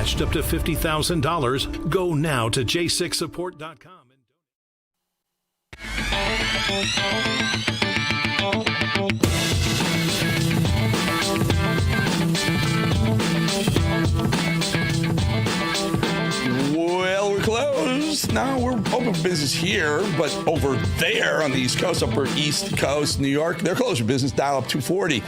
matched up to $50,000. Go now to j6support.com. Well, we're closed. Now we're open for business here, but over there on the East Coast, upper East Coast, New York, they're closed for business. Dow up 240.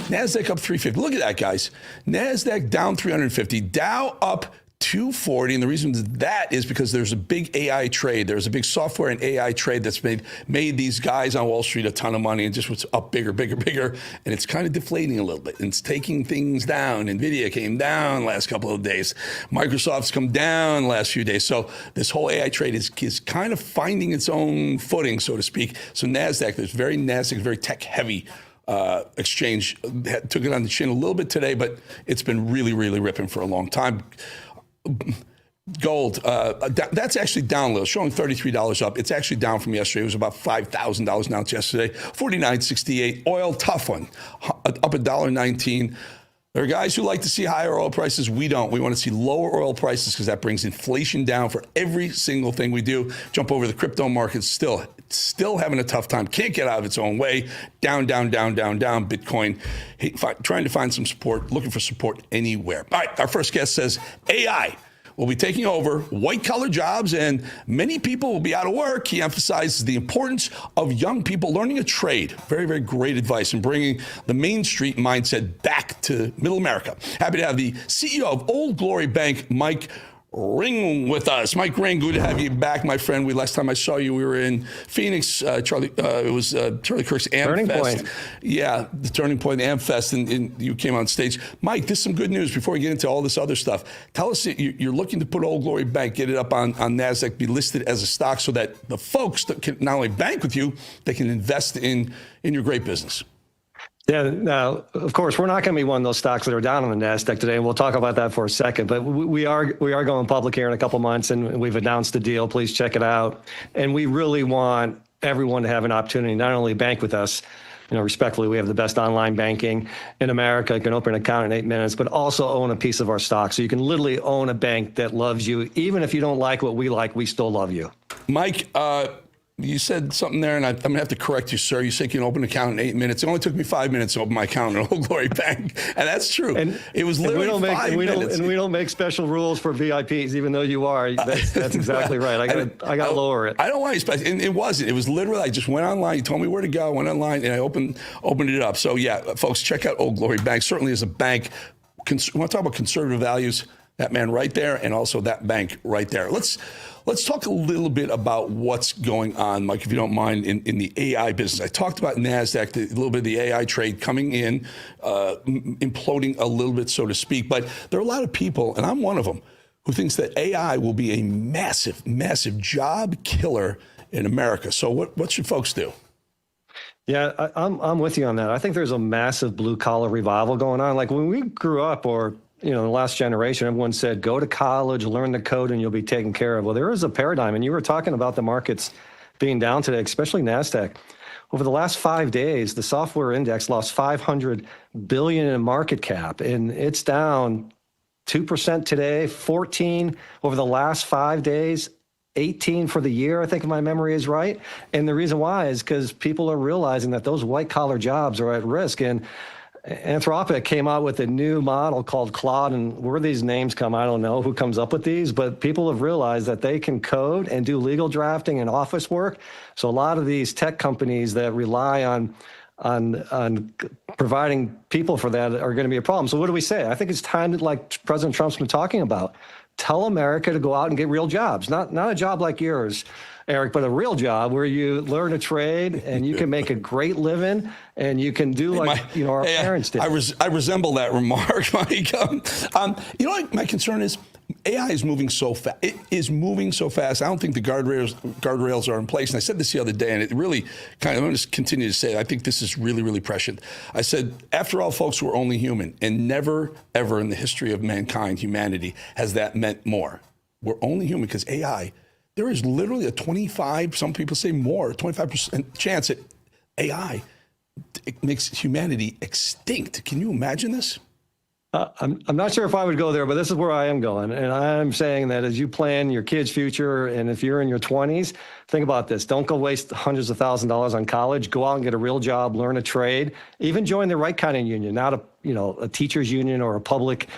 NASDAQ up 350. Look at that, guys. NASDAQ down 350. Dow up 240. And the reason that is because there's a big AI trade. There's a big software and AI trade that's made these guys on Wall Street a ton of money and just was up bigger. And it's kind of deflating a little bit. And it's taking things down. NVIDIA came down last couple of days. Microsoft's come down last few days. So this whole AI trade is kind of finding its own footing, so to speak. So NASDAQ, very tech heavy exchange, took it on the chin a little bit today, but it's been really, really ripping for a long time. Gold, that's actually down a little, showing $33 up. It's actually down from yesterday. It was about $5,000 now yesterday. 49.68. Oil, tough one, up $1.19. There are guys who like to see higher oil prices. We don't. We want to see lower oil prices because that brings inflation down for every single thing we do. Jump over the crypto markets, still having a tough time. Can't get out of its own way. Down. Bitcoin, trying to find some support, looking for support anywhere. All right, our first guest says AI will be taking over white-collar jobs and many people will be out of work. He emphasizes the importance of young people learning a trade. Very, very great advice in bringing the Main Street mindset back to middle America. Happy to have the CEO of Old Glory Bank, Mike Ring, with us. Mike Ring, good to have you back, my friend. Last time I saw you, we were in Phoenix. Charlie Kirk's AmFest. Turning Point. Yeah, the Turning Point, AmFest, and you came on stage. Mike, this is some good news before we get into all this other stuff. Tell us that you're looking to put Old Glory Bank, get it up on NASDAQ, be listed as a stock so that the folks that can not only bank with you, they can invest in your great business. Yeah, now, of course, we're not going to be one of those stocks that are down on the NASDAQ today, and we'll talk about that for a second. But we are going public here in a couple months, and we've announced the deal. Please check it out. And we really want everyone to have an opportunity, not only bank with us, respectfully, we have the best online banking in America. You can open an account in 8 minutes, but also own a piece of our stock. So you can literally own a bank that loves you. Even if you don't like what we like, we still love you. Mike, you said something there, and I'm going to have to correct you, sir. You said you can open an account in 8 minutes. It only took me 5 minutes to open my account in Old Glory Bank, and that's true. And it was literally 5 minutes. And we don't make special rules for VIPs, even though you are. That's exactly right. I got to lower it. I don't want you special. And it wasn't. It was literally, I just went online. You told me where to go. Went online, and I opened it up. So, yeah, folks, check out Old Glory Bank. Certainly as a bank, we want to talk about conservative values, that man right there, and also that bank right there. Let's talk a little bit about what's going on, Mike, if you don't mind, in the AI business. I talked about NASDAQ, a little bit of the AI trade coming in, imploding a little bit, so to speak. But there are a lot of people, and I'm one of them, who thinks that AI will be a massive, massive job killer in America. So what should folks do? Yeah, I'm with you on that. I think there's a massive blue-collar revival going on. Like when we grew up, or the last generation, everyone said, go to college, learn the code, and you'll be taken care of. Well, there is a paradigm, and you were talking about the markets being down today, especially NASDAQ. Over the last 5 days, the software index lost $500 billion in market cap, and it's down 2% today, 14 over the last 5 days, 18 for the year, I think if my memory is right. And the reason why is because people are realizing that those white-collar jobs are at risk. And Anthropic came out with a new model called Claude, and where these names come, I don't know who comes up with these, but people have realized that they can code and do legal drafting and office work. So a lot of these tech companies that rely on providing people for that are going to be a problem. So what do we say? I think it's time that, like President Trump's been talking about, tell America to go out and get real jobs, not a job like yours, Eric, but a real job where you learn a trade and you can make a great living and you can do like our parents did. I resemble that remark, Mike. What my concern is? AI is moving so fast. It is moving so fast. I don't think the guardrails are in place. And I said this the other day, and it really I'm going to just continue to say it. I think this is really, really prescient. I said, after all, folks, we're only human, and never, ever in the history of mankind, humanity, has that meant more. We're only human because AI. There is literally a 25, some people say more, 25% chance that AI makes humanity extinct. Can you imagine this? I'm not sure if I would go there, but this is where I am going. And I'm saying that as you plan your kid's future, and if you're in your 20s, think about this. Don't go waste hundreds of thousands of dollars on college. Go out and get a real job, learn a trade, even join the right kind of union, not a teacher's union or a public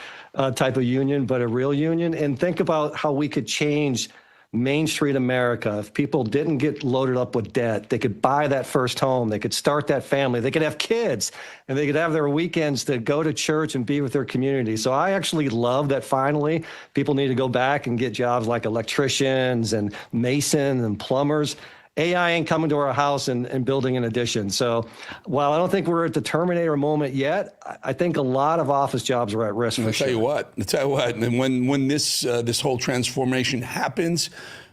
type of union, but a real union. And think about how we could change Main Street America. If people didn't get loaded up with debt, they could buy that first home, they could start that family, they could have kids, and they could have their weekends to go to church and be with their community. So I actually love that finally people need to go back and get jobs like electricians and masons and plumbers. AI ain't coming to our house and building an addition. So while I don't think we're at the Terminator moment yet, I think a lot of office jobs are at risk. I'll tell you what, and when this whole transformation happens,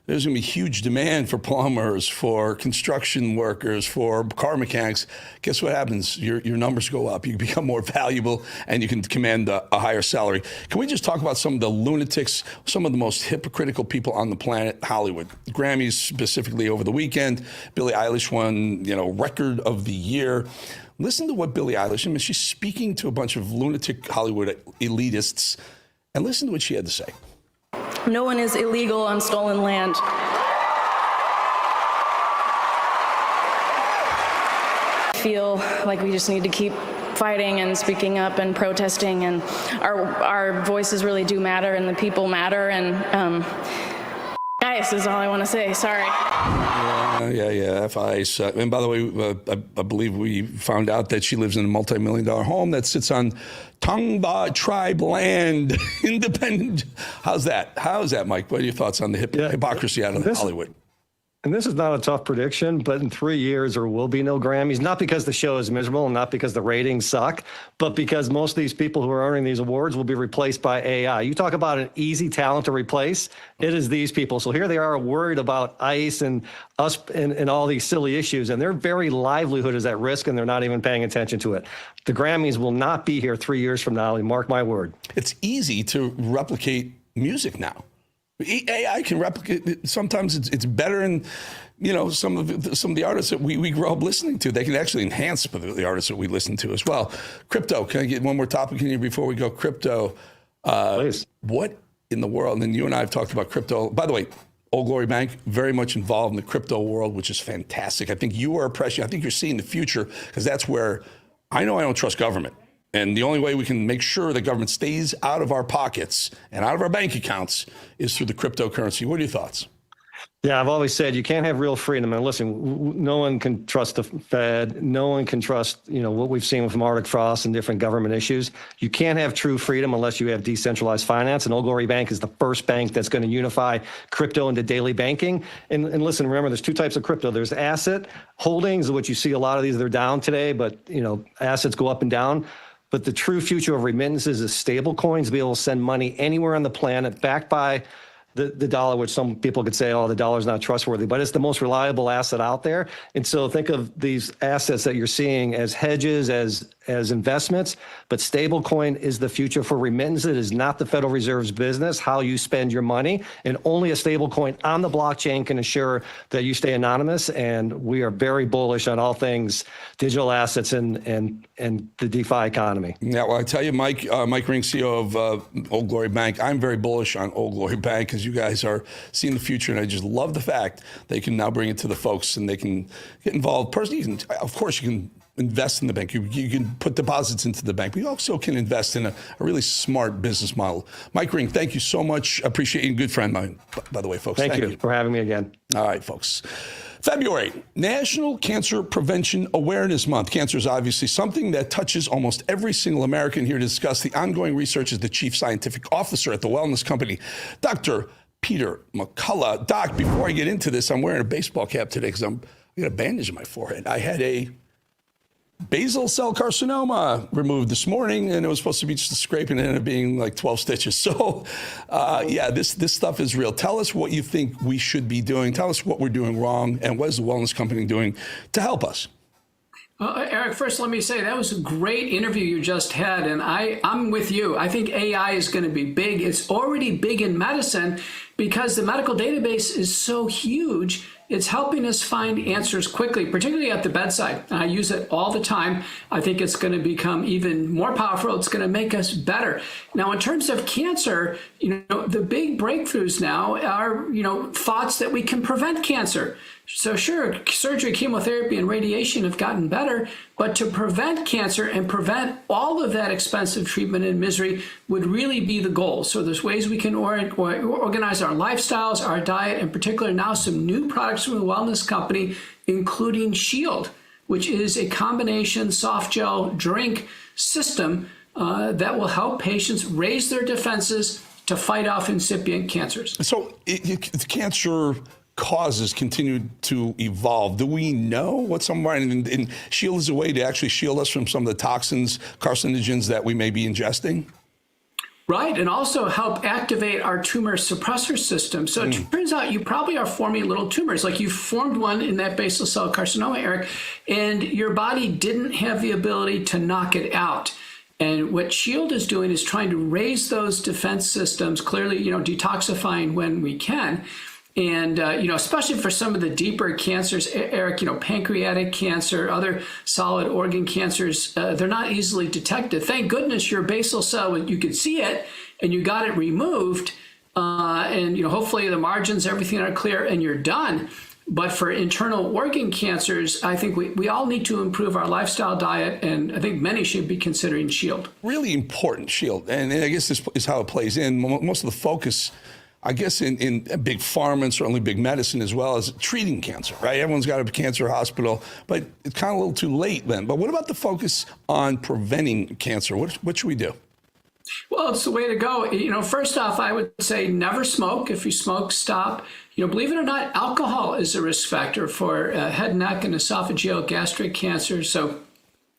there's going to be huge demand for plumbers, for construction workers, for car mechanics. Guess what happens? Your numbers go up. You become more valuable, and you can command a higher salary. Can we just talk about some of the lunatics, some of the most hypocritical people on the planet? Hollywood. Grammys specifically over the weekend. Billie Eilish won, record of the year. Listen to what Billie Eilish, she's speaking to a bunch of lunatic Hollywood elitists, and listen to what she had to say. No one is illegal on stolen land. I feel like we just need to keep fighting and speaking up and protesting, and our voices really do matter, and the people matter, and ICE is all I want to say. Sorry. Yeah, F-ICE. And by the way, I believe we found out that she lives in a multi-million-dollar home that sits on Tongva tribe land, independent. How's that, Mike? What are your thoughts on the hypocrisy out of Hollywood? And this is not a tough prediction, but in 3 years, there will be no Grammys, not because the show is miserable and not because the ratings suck, but because most of these people who are earning these awards will be replaced by AI. You talk about an easy talent to replace, it is these people. So here they are worried about ICE and us and all these silly issues, and their very livelihood is at risk, and they're not even paying attention to it. The Grammys will not be here 3 years from now, mark my word. It's easy to replicate music now. AI can replicate. Sometimes it's better in, some of the artists that we grew up listening to. They can actually enhance the artists that we listen to as well. Crypto. Can I get one more topic in here before we go? Crypto. Please. What in the world? And you and I have talked about crypto. By the way, Old Glory Bank very much involved in the crypto world, which is fantastic. I think you are prescient. I think you're seeing the future, because that's where I know I don't trust government. And the only way we can make sure the government stays out of our pockets and out of our bank accounts is through the cryptocurrency. What are your thoughts? Yeah, I've always said you can't have real freedom. And listen, no one can trust the Fed. No one can trust, what we've seen from Arctic Frost and different government issues. You can't have true freedom unless you have decentralized finance. And Old Glory Bank is the first bank that's going to unify crypto into daily banking. And listen, remember, there's two types of crypto. There's asset holdings, which you see a lot of these, they're down today, but, assets go up and down. But the true future of remittances is stable coins, to be able to send money anywhere on the planet, backed by the dollar, which some people could say, the dollar's not trustworthy, but it's the most reliable asset out there. And so think of these assets that you're seeing as hedges, as investments, but stablecoin is the future for remittances. It is not the Federal Reserve's business how you spend your money, and only a stablecoin on the blockchain can assure that you stay anonymous. And we are very bullish on all things digital assets and the DeFi economy. Yeah, well, I tell you, Mike Ring, CEO of Old Glory Bank, I'm very bullish on Old Glory Bank, because you guys are seeing the future, and I just love the fact they can now bring it to the folks, and they can get involved personally. Of course, you can invest in the bank. You can put deposits into the bank. We also can invest in a really smart business model. Mike Ring, thank you so much. Appreciate you. Good friend of mine, by the way, folks. Thank you for having me again. All right, folks. February, National Cancer Prevention Awareness Month. Cancer is obviously something that touches almost every single American. Here to discuss the ongoing research is the Chief Scientific Officer at the wellness company, Dr. Peter McCullough. Doc, before I get into this, I'm wearing a baseball cap today because I got a bandage on my forehead. I had a basal cell carcinoma removed this morning, and it was supposed to be just a scrape, and it ended up being like 12 stitches. So, this stuff is real. Tell us what you think we should be doing. Tell us what we're doing wrong, and what is the wellness company doing to help us? Eric, first let me say that was a great interview you just had, and I'm with you. I think AI is going to be big. It's already big in medicine because the medical database is so huge it's helping us find answers quickly, particularly at the bedside. And I use it all the time. I think it's going to become even more powerful. It's going to make us better. Now, in terms of cancer, the big breakthroughs now are, thoughts that we can prevent cancer. So sure, surgery, chemotherapy, and radiation have gotten better, but to prevent cancer and prevent all of that expensive treatment and misery would really be the goal. So there's ways we can organize our lifestyles, our diet, in particular now some new products from the wellness company, including Shield, which is a combination soft gel drink system that will help patients raise their defenses to fight off incipient cancers. So cancer causes continue to evolve. Do we know what some are? And Shield is a way to actually shield us from some of the toxins, carcinogens that we may be ingesting? Right, and also help activate our tumor suppressor system. So it turns out you probably are forming little tumors, like you formed one in that basal cell carcinoma, Eric, and your body didn't have the ability to knock it out. And what Shield is doing is trying to raise those defense systems, clearly, detoxifying when we can. And, especially for some of the deeper cancers, Eric, pancreatic cancer, other solid organ cancers, they're not easily detected. Thank goodness your basal cell, you could see it and you got it removed. And hopefully the margins, everything are clear and you're done. But for internal organ cancers, I think we all need to improve our lifestyle diet. And I think many should be considering Shield. Really important, Shield. And I guess this is how it plays in. Most of the focus, I guess, in big pharma and certainly big medicine as well, as treating cancer, right? Everyone's got a cancer hospital, but it's kind of a little too late then. But what about the focus on preventing cancer? What should we do? Well, it's the way to go. First off, I would say never smoke. If you smoke, stop. Believe it or not, alcohol is a risk factor for head, neck, and esophageal gastric cancer. So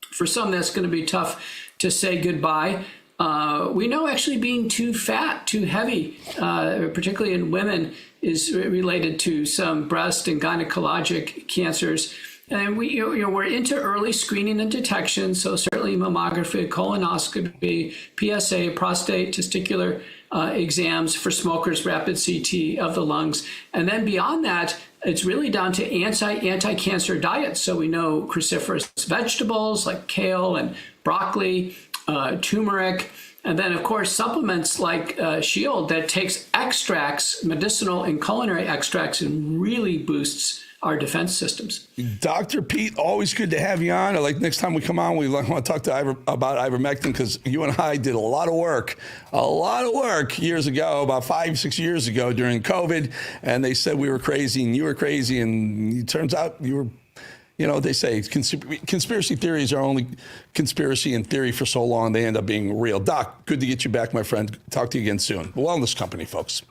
for some, that's going to be tough to say goodbye. We know actually being too fat, too heavy, particularly in women, is related to some breast and gynecologic cancers. And we're into early screening and detection, so certainly mammography, colonoscopy, PSA, prostate, testicular exams for smokers, rapid CT of the lungs. And then beyond that, it's really down to anti-cancer diets. So we know cruciferous vegetables like kale and broccoli, turmeric, and then, of course, supplements like Shield that takes extracts, medicinal and culinary extracts, and really boosts our defense systems. Dr. Pete, always good to have you on. Like next time we come on, we want to talk to about ivermectin, because you and I did a lot of work years ago, about 5-6 years ago during COVID, and they said we were crazy and you were crazy, and it turns out you were. They say conspiracy theories are only conspiracy in theory for so long, they end up being real. Doc, good to get you back, my friend. Talk to you again soon. Wellness Company, folks.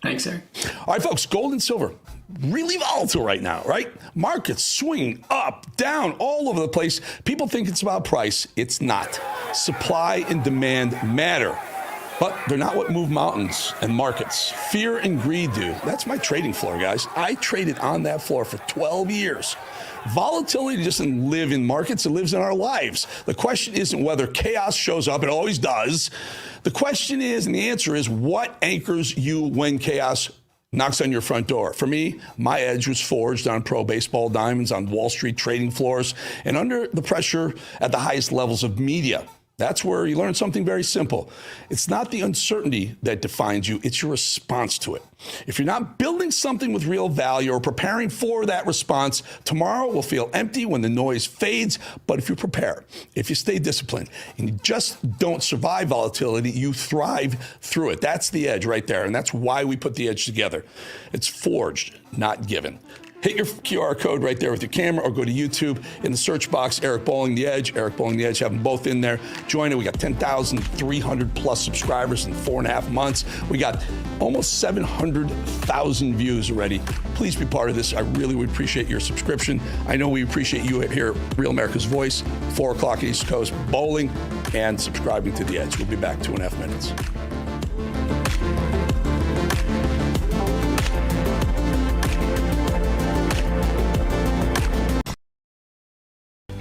Thanks, Eric. All right, folks, gold and silver, really volatile right now, right? Markets swinging up, down, all over the place. People think it's about price. It's not. Supply and demand matter. But they're not what move mountains and markets. Fear and greed do. That's my trading floor, guys. I traded on that floor for 12 years. Volatility doesn't live in markets, it lives in our lives. The question isn't whether chaos shows up, it always does. The question is, and the answer is, what anchors you when chaos knocks on your front door? For me, my edge was forged on pro baseball diamonds on Wall Street trading floors and under the pressure at the highest levels of media. That's where you learn something very simple. It's not the uncertainty that defines you, it's your response to it. If you're not building something with real value or preparing for that response, tomorrow will feel empty when the noise fades. But if you prepare, if you stay disciplined, and you just don't survive volatility, you thrive through it. That's the edge right there, and that's why we put the edge together. It's forged, not given. Hit your QR code right there with your camera, or go to YouTube in the search box, Eric Bolling The Edge, Eric Bolling The Edge, have them both in there. Join it. We got 10,300 plus subscribers in 4.5 months. We got almost 700,000 views already. Please be part of this. I really would appreciate your subscription. I know we appreciate you here at Real America's Voice, 4 o'clock East Coast, bowling, and subscribing to The Edge. We'll be back 2.5 minutes.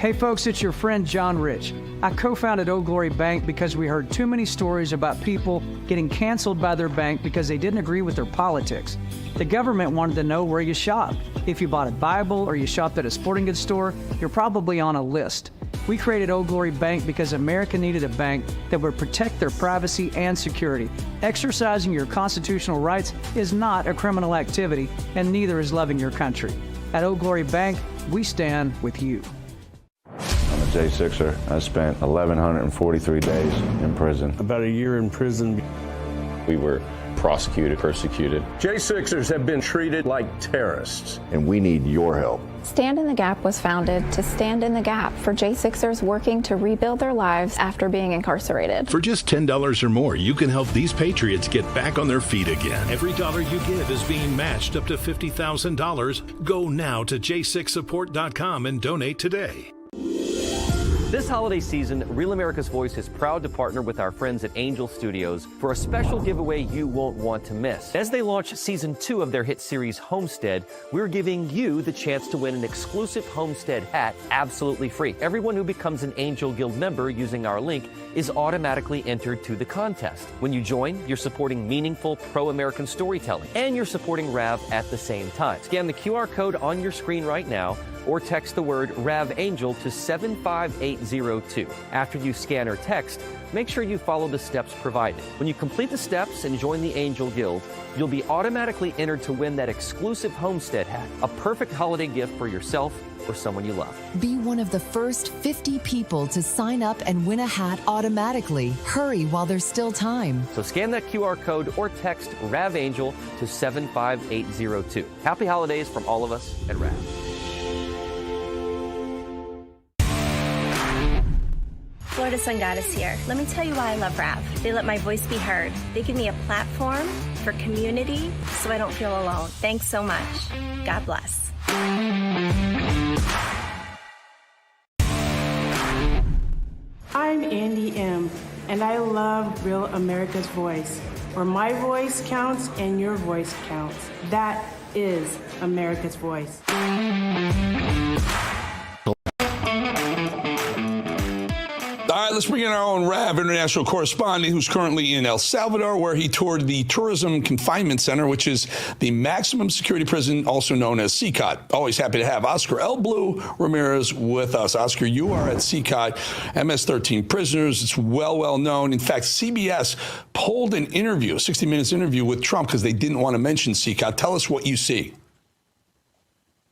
Hey folks, it's your friend John Rich. I co-founded Old Glory Bank because we heard too many stories about people getting canceled by their bank because they didn't agree with their politics. The government wanted to know where you shop. If you bought a Bible or you shopped at a sporting goods store, you're probably on a list. We created Old Glory Bank because America needed a bank that would protect their privacy and security. Exercising your constitutional rights is not a criminal activity, and neither is loving your country. At Old Glory Bank, we stand with you. I'm a J6er. I spent 1,143 days in prison. About a year in prison. We were prosecuted, persecuted. J6ers have been treated like terrorists. And we need your help. Stand in the Gap was founded to stand in the gap for J6ers working to rebuild their lives after being incarcerated. For just $10 or more, you can help these patriots get back on their feet again. Every dollar you give is being matched up to $50,000. Go now to j6support.com and donate today. This holiday season, Real America's Voice is proud to partner with our friends at Angel Studios for a special giveaway you won't want to miss. As they launch season 2 of their hit series Homestead, we're giving you the chance to win an exclusive Homestead hat absolutely free. Everyone who becomes an Angel Guild member using our link is automatically entered to the contest. When you join, you're supporting meaningful pro-American storytelling, and you're supporting RAV at the same time. Scan the QR code on your screen right now, or text the word RAV Angel to 75802. After you scan or text, make sure you follow the steps provided. When you complete the steps and join the Angel Guild, you'll be automatically entered to win that exclusive Homestead hat, a perfect holiday gift for yourself or someone you love. Be one of the first 50 people to sign up and win a hat automatically. Hurry while there's still time. So scan that QR code or text RAV Angel to 75802. Happy holidays from all of us at RAV. Florida Sun Goddess here. Let me tell you why I love RAV. They let my voice be heard. They give me a platform for community so I don't feel alone. Thanks so much. God bless. I'm Andy M., and I love Real America's Voice, where my voice counts and your voice counts. That is America's Voice. All right, let's bring in our own RAV international correspondent who's currently in El Salvador, where he toured the Tourism Confinement Center, which is the maximum security prison, also known as CCOT. Always happy to have Oscar El Blue Ramirez with us. Oscar, you are at CCOT, MS-13 prisoners. It's well known. In fact, CBS pulled an interview, a 60 Minutes interview with Trump because they didn't want to mention CCOT. Tell us what you see.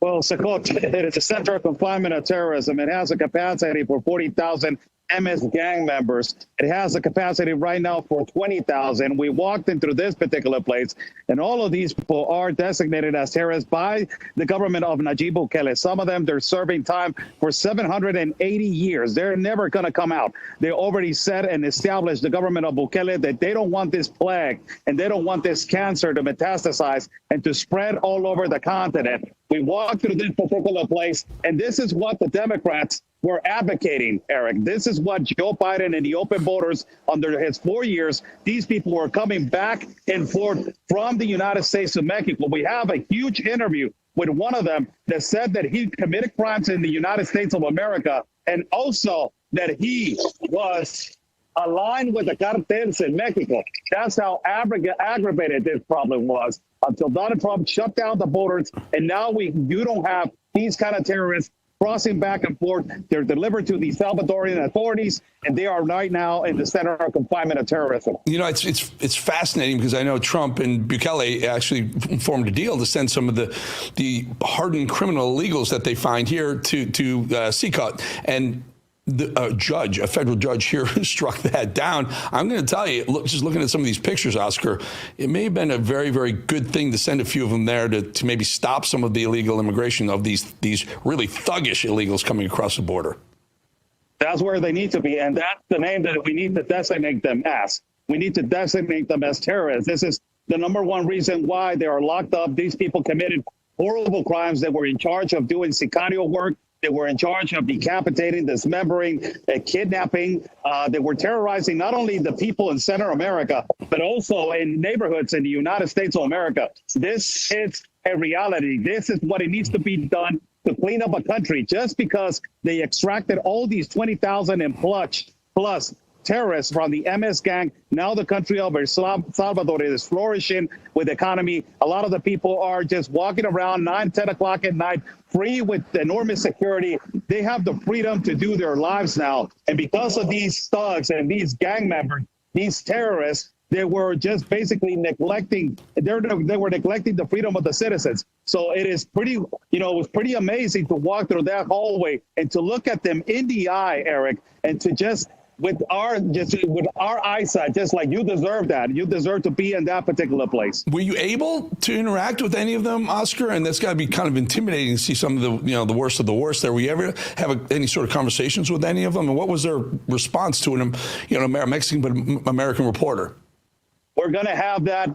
Well, CCOT, it is a center of confinement of terrorism. It has a capacity for 40,000 MS gang members. It has a capacity right now for 20,000. We walked into this particular place, and all of these people are designated as terrorists by the government of Nayib Bukele. Some of them, they're serving time for 780 years. They're never going to come out. They already said and established, the government of Bukele, that they don't want this plague and they don't want this cancer to metastasize and to spread all over the continent. We walked through this particular place, and this is what the Democrats were advocating, Eric. This is what Joe Biden and the open borders under his 4 years, these people were coming back and forth from the United States to Mexico. We have a huge interview with one of them that said that he committed crimes in the United States of America, and also that he was aligned with the cartels in Mexico. That's how aggravated this problem was until Donald Trump shut down the borders, and now you don't have these kind of terrorists crossing back and forth. They're delivered to the Salvadorian authorities, and they are right now in the center of confinement of terrorism. You know, it's fascinating because I know Trump and Bukele actually formed a deal to send some of the hardened criminal illegals that they find here to CCOT. And a federal judge here who struck that down. I'm going to tell you, just looking at some of these pictures, Oscar, it may have been a very, very good thing to send a few of them there to maybe stop some of the illegal immigration of these really thuggish illegals coming across the border. That's where they need to be, and that's the name that we need to designate them as. We need to designate them as terrorists. This is the number one reason why they are locked up. These people committed horrible crimes. They were in charge of doing sicario work. They were in charge of decapitating, dismembering, kidnapping. They were terrorizing not only the people in Central America, but also in neighborhoods in the United States of America. This is a reality. This is what it needs to be done. to clean up a country just because they extracted all these 20,000 and plus terrorists from the MS gang. Now the country of El Salvador is flourishing with the economy. A lot of the people are just walking around 9, 10 o'clock at night, free with enormous security. They have the freedom to do their lives now. And because of these thugs and these gang members, these terrorists, they were just basically neglecting, they were neglecting the freedom of the citizens. So it is pretty, it was pretty amazing to walk through that hallway and to look at them in the eye, Eric, and to just with our eyesight, just like you deserve that. You deserve to be in that particular place. Were you able to interact with any of them, Oscar? And that's got to be kind of intimidating to see some of the, the worst of the worst there. Were you ever have any sort of conversations with any of them? And what was their response to an, Mexican but American reporter? We're going to have that,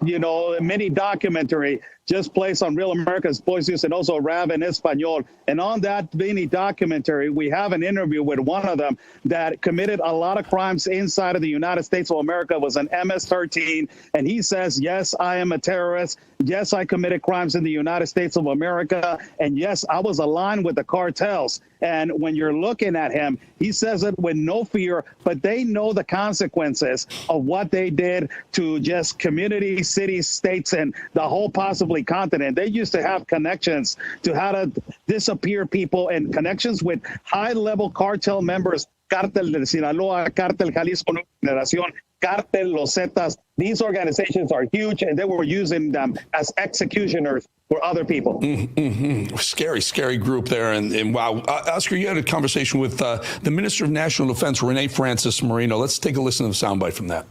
mini documentary just placed on Real America's Voices and also RAV in Espanol. And on that mini documentary, we have an interview with one of them that committed a lot of crimes inside of the United States of America, was an MS-13. And he says, yes, I am a terrorist. Yes, I committed crimes in the United States of America. And yes, I was aligned with the cartels. And when you're looking at him, he says it with no fear, but they know the consequences of what they did to just communities, cities, states, and the whole possibly continent. They used to have connections to how to disappear people and connections with high-level cartel members, Cartel de Sinaloa, Cartel Jalisco Nueva Generación, Cartel Los Zetas. These organizations are huge, and they were using them as executioners for other people. Mm-hmm. Scary group there. And wow. Oscar, you had a conversation with the Minister of National Defense, Rene Francis Moreno. Let's take a listen to the soundbite from that.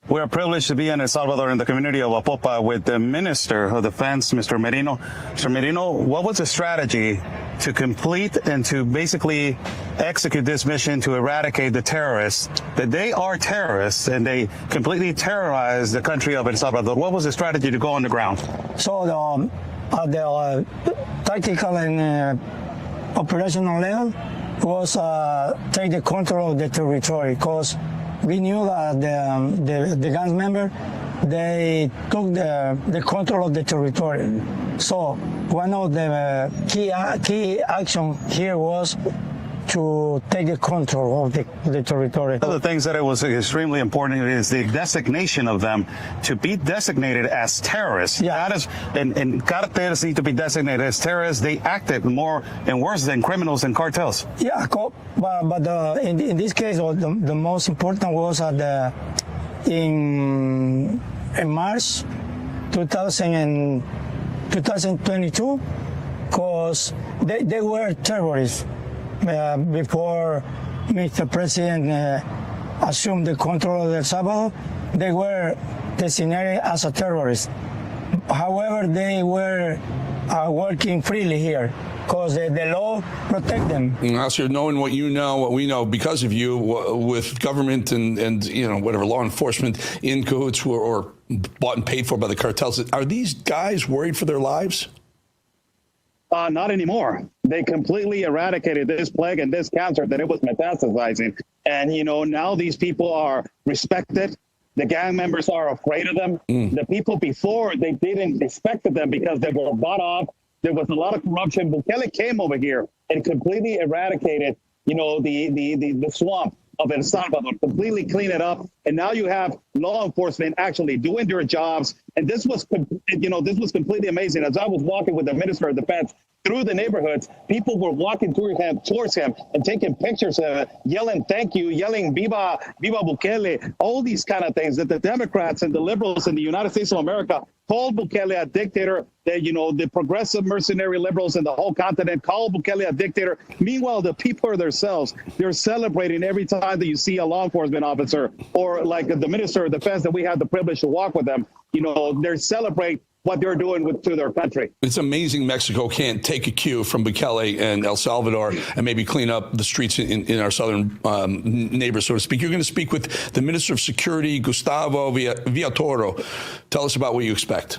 We are privileged to be in El Salvador in the community of Apopa with the Minister of Defense, Mr. Merino. Mr. Merino, what was the strategy to complete and to basically execute this mission to eradicate the terrorists? That they are terrorists and they completely terrorize the country of El Salvador. What was the strategy to go on the ground? So the tactical and operational level was take the control of the territory, because we knew that the gang member, they took the control of the territory. So one of the key action here was to take the control of the territory. One of the things that it was extremely important is the designation of them to be designated as terrorists. Yeah. That is, and cartels need to be designated as terrorists. They acted more and worse than criminals and cartels. Yeah, but in this case, the most important was in March 2022, because they were terrorists. Before Mr. President assumed the control of El Salvador, they were designated as a terrorist. However, they were working freely here because the law protect them. Oscar, knowing what you know, what we know because of you, with government and whatever law enforcement in cahoots or bought and paid for by the cartels, are these guys worried for their lives? Not anymore. They completely eradicated this plague and this cancer that it was metastasizing. And, now these people are respected. The gang members are afraid of them. The people before, they didn't respect them because they were bought off. There was a lot of corruption. Bukele came over here and completely eradicated, the swamp of El Salvador, completely clean it up. And now you have law enforcement actually doing their jobs. And this was completely amazing. As I was walking with the Minister of Defense through the neighborhoods, people were walking towards him and taking pictures of it, yelling thank you, yelling Viva Bukele, all these kind of things that the Democrats and the liberals in the United States of America called Bukele a dictator. The progressive mercenary liberals in the whole continent called Bukele a dictator. Meanwhile, the people themselves, they're celebrating every time that you see a law enforcement officer or like the Minister of Defense that we had the privilege to walk with them. They celebrate what they're doing to their country. It's amazing Mexico can't take a cue from Bukele and El Salvador and maybe clean up the streets in our southern neighbors, so to speak. You're going to speak with the Minister of Security, Gustavo Villatoro. Tell us about what you expect.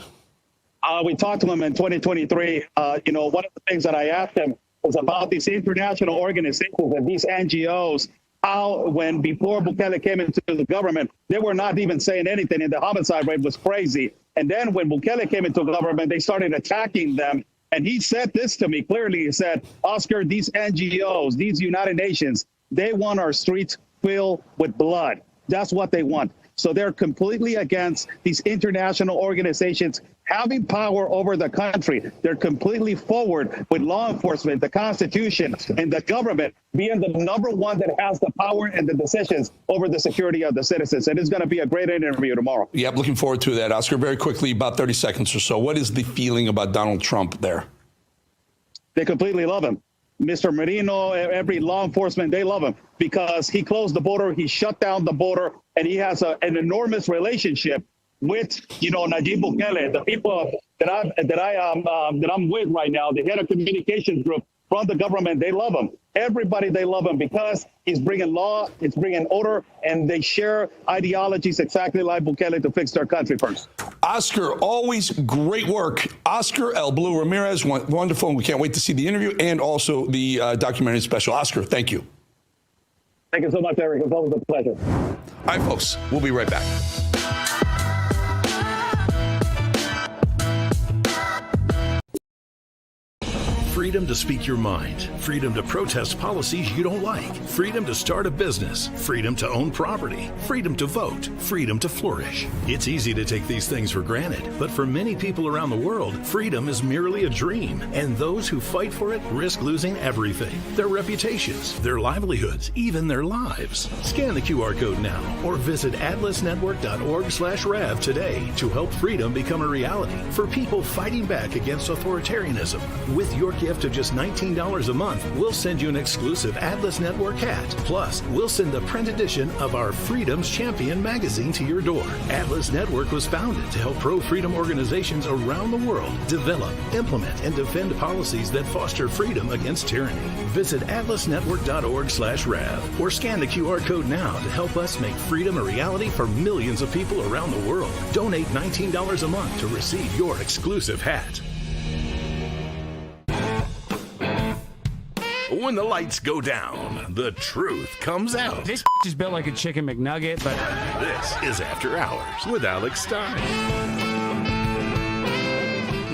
We talked to him in 2023. One of the things that I asked him was about these international organizations and these NGOs. How, before Bukele came into the government, they were not even saying anything, and the homicide rate was crazy. And then when Bukele came into government, they started attacking them And he said this to me clearly. He said, Oscar, these NGOs, these United Nations, they want our streets filled with blood. That's what they want. So they're completely against these international organizations having power over the country. They're completely forward with law enforcement, the Constitution, and the government being the number one that has the power and the decisions over the security of the citizens. And it's going to be a great interview tomorrow. Yep, looking forward to that. Oscar, very quickly, about 30 seconds or so. What is the feeling about Donald Trump there? They completely love him. Mr. Merino, every law enforcement, they love him because he closed the border, he shut down the border, and he has an enormous relationship with, Nayib Bukele, the people that I'm with right now, the head of communications group from the government. They love him. Everybody, they love him because he's bringing law, he's bringing order, and they share ideologies exactly like Bukele to fix their country first. Oscar, always great work. Oscar El Blue Ramirez, wonderful, and we can't wait to see the interview and also the documentary special. Oscar, thank you. Thank you so much, Eric. It's always a pleasure. All right, folks, we'll be right back. Freedom to speak your mind. Freedom to protest policies you don't like. Freedom to start a business. Freedom to own property. Freedom to vote. Freedom to flourish. It's easy to take these things for granted, but for many people around the world, freedom is merely a dream, and those who fight for it risk losing everything. Their reputations, their livelihoods, even their lives. Scan the QR code now or visit atlasnetwork.org/rev today to help freedom become a reality for people fighting back against authoritarianism. With your gift of just $19 a month, we'll send you an exclusive Atlas Network hat. Plus, we'll send the print edition of our Freedom's Champion magazine to your door. Atlas Network was founded to help pro-freedom organizations around the world develop, implement, and defend policies that foster freedom against tyranny. Visit atlasnetwork.org/rev or scan the QR code now to help us make freedom a reality for millions of people around the world. Donate $19 a month to receive your exclusive hat. When the lights go down, the truth comes out. This is built like a chicken McNugget, but... This is After Hours with Alex Stein.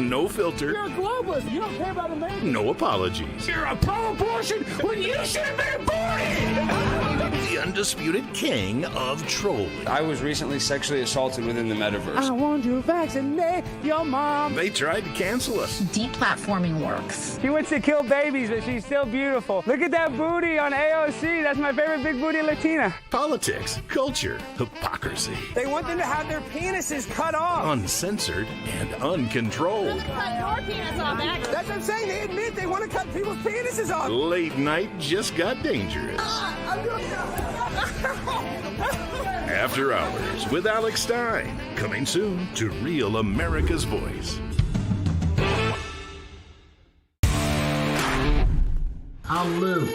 No filter. You're a globalist. You don't care about America. No apologies. You're a pro-abortion when you should have been aborted. The undisputed king of trolling. I was recently sexually assaulted within the metaverse. I want to vaccinate your mom. They tried to cancel us. Deplatforming works. She wants to kill babies, but she's still beautiful. Look at that booty on AOC. That's my favorite big booty Latina. Politics, culture, hypocrisy. They want them to have their penises cut off. Uncensored and uncontrolled. Cut your penis off, Max. That's what I'm saying. They admit they want to cut people's penises off. Late night just got dangerous. After Hours with Alex Stein. Coming soon to Real America's Voice. I'm Lou,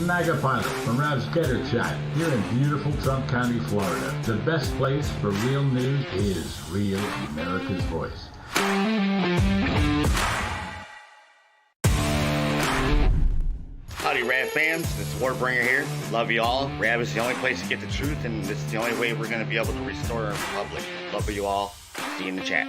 Mega Pilot from Rav's Getter Chat here in beautiful Trump County, Florida. The best place for real news is Real America's Voice. Howdy, Rav fans. This is Warbringer here. Love you all. Rav is the only place to get the truth, and this is the only way we're going to be able to restore our republic. Love you all. See you in the chat.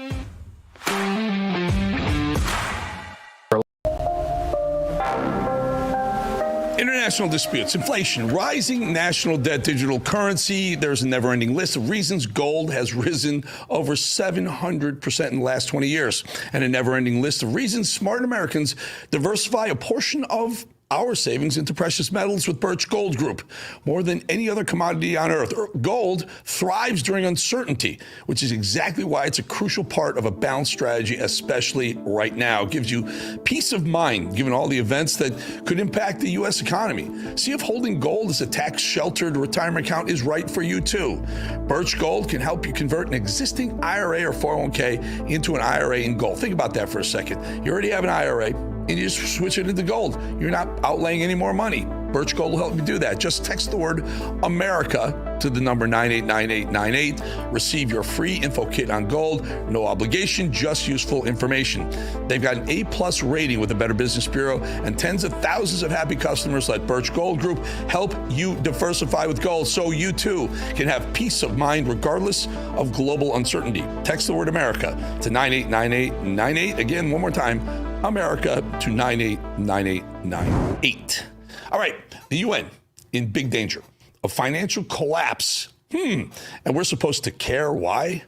International disputes, inflation, rising national debt, digital currency. There's a never-ending list of reasons gold has risen over 700% in the last 20 years, and a never-ending list of reasons smart Americans diversify a portion of our savings into precious metals with Birch Gold Group. More than any other commodity on earth, gold thrives during uncertainty, which is exactly why it's a crucial part of a balanced strategy, especially right now. It gives you peace of mind, given all the events that could impact the U.S. economy. See if holding gold as a tax-sheltered retirement account is right for you, too. Birch Gold can help you convert an existing IRA or 401k into an IRA in gold. Think about that for a second. You already have an IRA, and you just switch it into gold. You're not outlaying any more money. Birch Gold will help you do that. Just text the word America to the number 989898. Receive your free info kit on gold. No obligation, just useful information. They've got an A+ rating with the Better Business Bureau, and tens of thousands of happy customers let Birch Gold Group help you diversify with gold so you too can have peace of mind regardless of global uncertainty. Text the word America to 989898. Again, one more time, America to 989898. All right, the UN in big danger of financial collapse. And we're supposed to care. Why?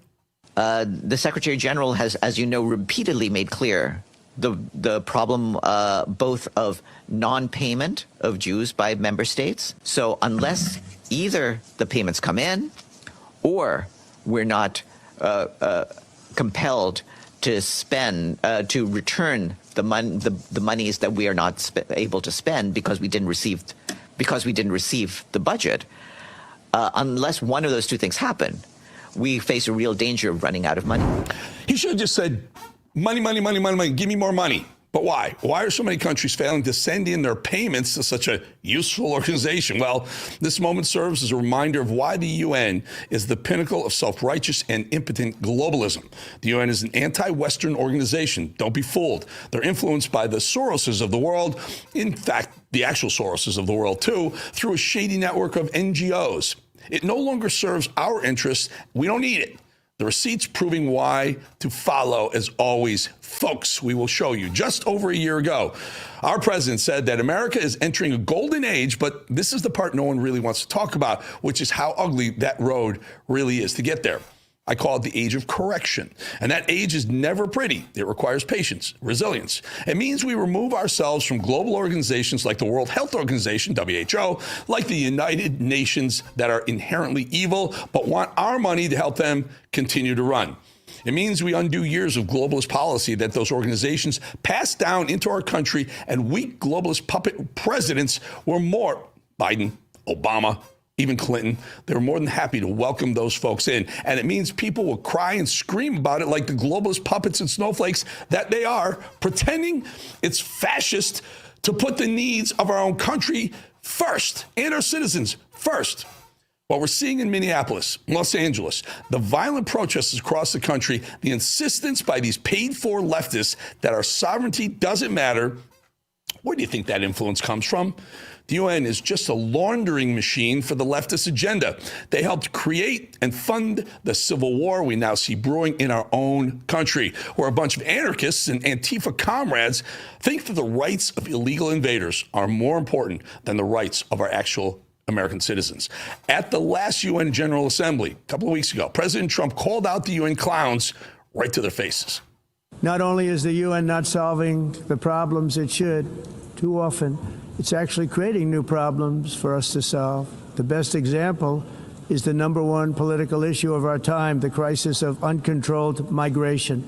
The Secretary General has, as you know, repeatedly made clear the problem both of non-payment of Jews by member states. So unless either the payments come in or we're not compelled to spend, to return the monies that we are not able to spend because we didn't receive the budget, unless one of those two things happen, we face a real danger of running out of money. He should have just said, money, money, money, money, money, give me more money. But why? Why are so many countries failing to send in their payments to such a useful organization? Well, this moment serves as a reminder of why the UN is the pinnacle of self-righteous and impotent globalism. The UN is an anti-Western organization. Don't be fooled. They're influenced by the Soroses of the world. In fact, the actual Soroses of the world, too, through a shady network of NGOs. It no longer serves our interests. We don't need it. The receipts proving why to follow, as always. Folks, we will show you. Just over a year ago, our president said that America is entering a golden age, but this is the part no one really wants to talk about, which is how ugly that road really is to get there. I call it the age of correction. And that age is never pretty. It requires patience, resilience. It means we remove ourselves from global organizations like the World Health Organization, WHO, like the United Nations, that are inherently evil, but want our money to help them continue to run. It means we undo years of globalist policy that those organizations passed down into our country, and weak globalist puppet presidents were more Biden, Obama, even Clinton. They were more than happy to welcome those folks in. And it means people will cry and scream about it like the globalist puppets and snowflakes that they are, pretending it's fascist to put the needs of our own country first and our citizens first. What we're seeing in Minneapolis, Los Angeles, the violent protests across the country, the insistence by these paid-for leftists that our sovereignty doesn't matter, where do you think that influence comes from? The UN is just a laundering machine for the leftist agenda. They helped create and fund the civil war we now see brewing in our own country, where a bunch of anarchists and Antifa comrades think that the rights of illegal invaders are more important than the rights of our actual American citizens. At the last UN General Assembly, a couple of weeks ago, President Trump called out the UN clowns right to their faces. Not only is the UN not solving the problems it should, too often, it's actually creating new problems for us to solve. The best example is the number one political issue of our time, the crisis of uncontrolled migration.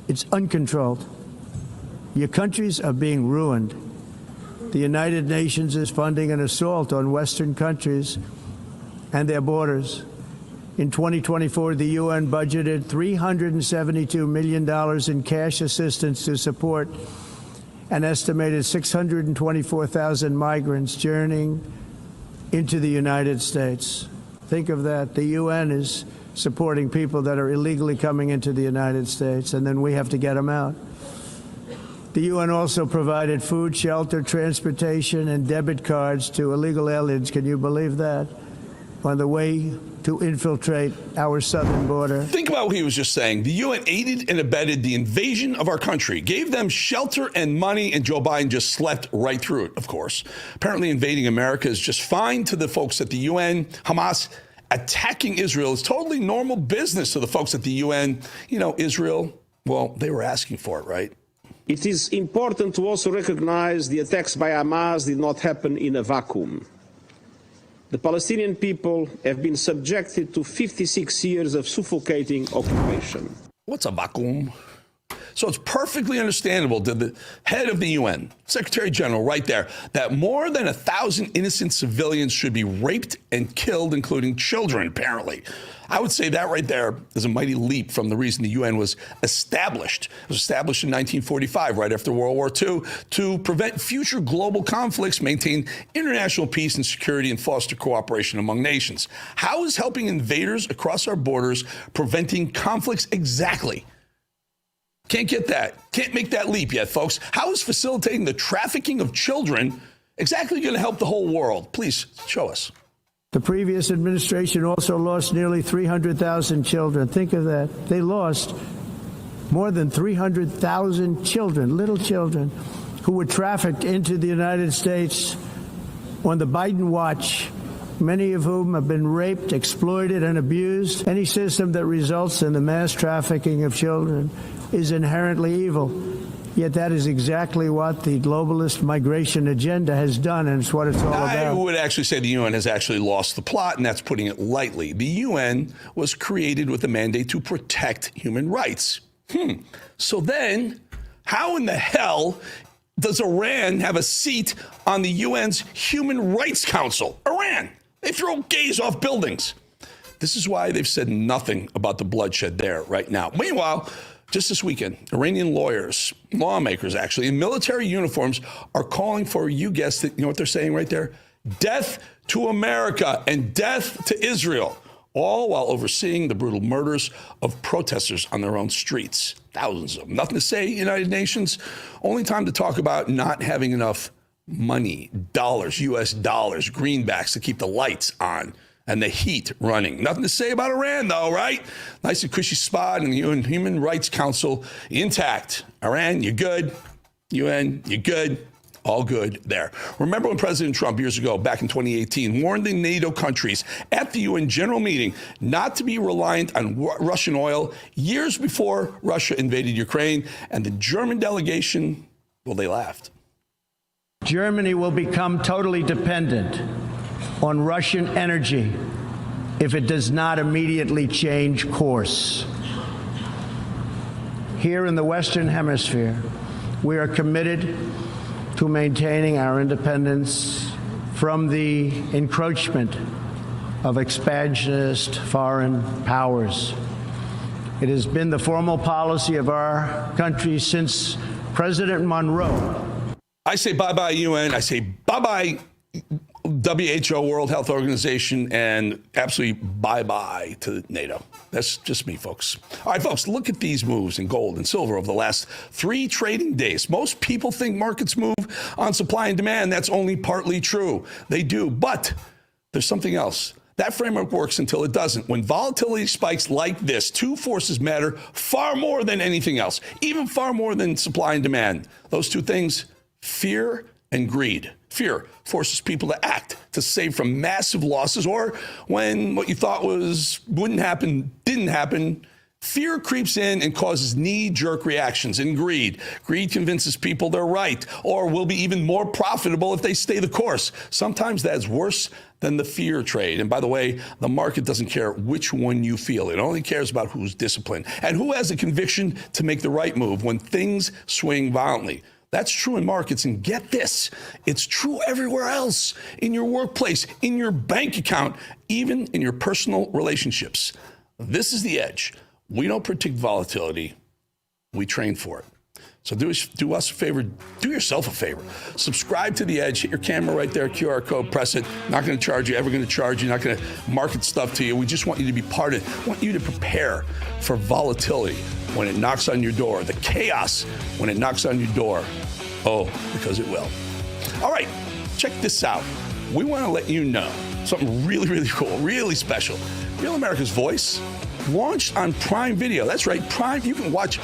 It's uncontrolled. Your countries are being ruined. The United Nations is funding an assault on Western countries and their borders. In 2024, the UN budgeted $372 million in cash assistance to support an estimated 624,000 migrants journeying into the United States. Think of that. The UN is supporting people that are illegally coming into the United States, and then we have to get them out. The UN also provided food, shelter, transportation, and debit cards to illegal aliens. Can you believe that? On the way to infiltrate our southern border. Think about what he was just saying. The UN aided and abetted the invasion of our country, gave them shelter and money, and Joe Biden just slept right through it, of course. Apparently invading America is just fine to the folks at the UN. Hamas attacking Israel is totally normal business to the folks at the UN. You know, Israel, well, they were asking for it, right? It is important to also recognize the attacks by Hamas did not happen in a vacuum. The Palestinian people have been subjected to 56 years of suffocating occupation. What's a vacuum? So it's perfectly understandable to the head of the UN, Secretary General, right there, that more than 1,000 innocent civilians should be raped and killed, including children, apparently. I would say that right there is a mighty leap from the reason the UN was established. It was established in 1945, right after World War II, to prevent future global conflicts, maintain international peace and security, and foster cooperation among nations. How is helping invaders across our borders preventing conflicts exactly? Can't get that. Can't make that leap yet, folks. How is facilitating the trafficking of children exactly going to help the whole world? Please show us. The previous administration also lost nearly 300,000 children. Think of that. They lost more than 300,000 children, little children, who were trafficked into the United States on the Biden watch, many of whom have been raped, exploited, and abused. Any system that results in the mass trafficking of children is inherently evil. Yet that is exactly what the globalist migration agenda has done, and it's what it's all about. I would actually say the UN has actually lost the plot, and that's putting it lightly. The UN was created with a mandate to protect human rights. So then, how in the hell does Iran have a seat on the UN's Human Rights Council? Iran! They throw gays off buildings. This is why they've said nothing about the bloodshed there right now. Meanwhile, just this weekend, Iranian lawyers, lawmakers actually, in military uniforms are calling for, you guessed it, you know what they're saying right there? Death to America and death to Israel, all while overseeing the brutal murders of protesters on their own streets. Thousands of them. Nothing to say, United Nations. Only time to talk about not having enough money, dollars, U.S. dollars, greenbacks to keep the lights on and the heat running. Nothing to say about Iran, though, right? Nice and cushy spot in the UN Human Rights Council intact. Iran, you're good. UN, you're good. All good there. Remember when President Trump years ago, back in 2018, warned the NATO countries at the UN General Meeting not to be reliant on Russian oil years before Russia invaded Ukraine, and the German delegation, well, they laughed. Germany will become totally dependent on Russian energy if it does not immediately change course. Here in the Western Hemisphere, we are committed to maintaining our independence from the encroachment of expansionist foreign powers. It has been the formal policy of our country since President Monroe. I say bye-bye UN. I say bye-bye WHO, World Health Organization, and absolutely bye-bye to NATO. That's just me, folks. All right, folks, look at these moves in gold and silver over the last 3 trading days. Most people think markets move on supply and demand. That's only partly true. They do, but there's something else. That framework works until it doesn't. When volatility spikes like this, 2 forces matter far more than anything else, even far more than supply and demand. Those 2 things, fear and greed. Fear forces people to act, to save from massive losses, or when what you thought wouldn't happen, didn't happen. Fear creeps in and causes knee-jerk reactions. And greed convinces people they're right, or will be even more profitable if they stay the course. Sometimes that's worse than the fear trade. And by the way, the market doesn't care which one you feel. It only cares about who's disciplined and who has the conviction to make the right move when things swing violently. That's true in markets, and get this, it's true everywhere else, in your workplace, in your bank account, even in your personal relationships. This is the edge. We don't predict volatility, we train for it. So do us a favor, do yourself a favor. Subscribe to The Edge, hit your camera right there, QR code, press it. Not going to charge you, ever going to charge you, not going to market stuff to you. We just want you to be part of it. We want you to prepare for volatility when it knocks on your door, the chaos when it knocks on your door. Oh, because it will. All right, check this out. We want to let you know something really, really cool, really special. Real America's Voice launched on Prime Video. That's right, Prime. You can watch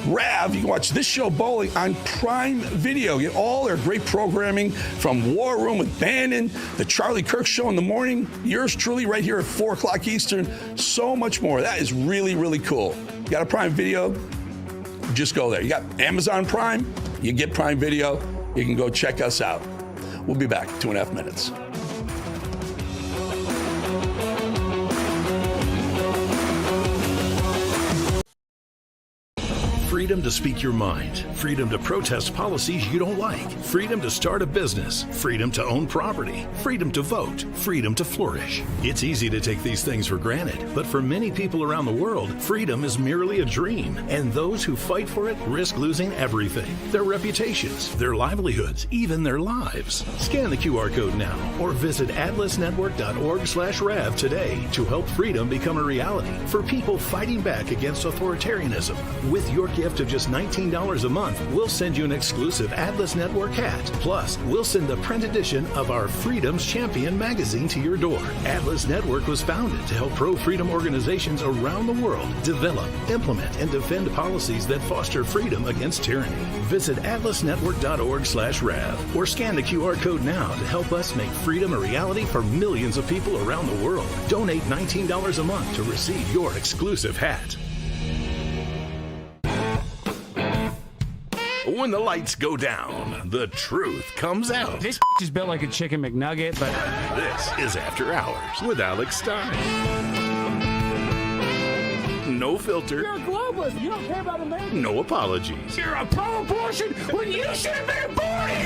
Rav, you can watch this show, Bowling, on Prime Video. Get all their great programming from War Room with Bannon, the Charlie Kirk Show in the morning, yours truly right here at 4 o'clock Eastern, so much more. That is really, really cool. You got a Prime Video? Just go there. You got Amazon Prime? You get Prime Video. You can go check us out. We'll be back in 2.5 minutes. Freedom to speak your mind. Freedom to protest policies you don't like. Freedom to start a business. Freedom to own property. Freedom to vote. Freedom to flourish. It's easy to take these things for granted, but for many people around the world, freedom is merely a dream, and those who fight for it risk losing everything. Their reputations, their livelihoods, even their lives. Scan the QR code now or visit atlasnetwork.org/RAV today to help freedom become a reality for people fighting back against authoritarianism. With your gift gift of just $19 a month, we'll send you an exclusive Atlas Network hat. Plus, we'll send the print edition of our Freedom's Champion magazine to your door. Atlas Network was founded to help pro-freedom organizations around the world develop, implement, and defend policies that foster freedom against tyranny. Visit atlasnetwork.org/RAV or scan the QR code now to help us make freedom a reality for millions of people around the world. Donate $19 a month to receive your exclusive hat. When the lights go down, the truth comes out. This is built like a chicken McNugget, but... This is After Hours with Alex Stein. No filter. You're a globalist. You don't care about America. No apologies. You're a pro-abortion when you should have been aborted.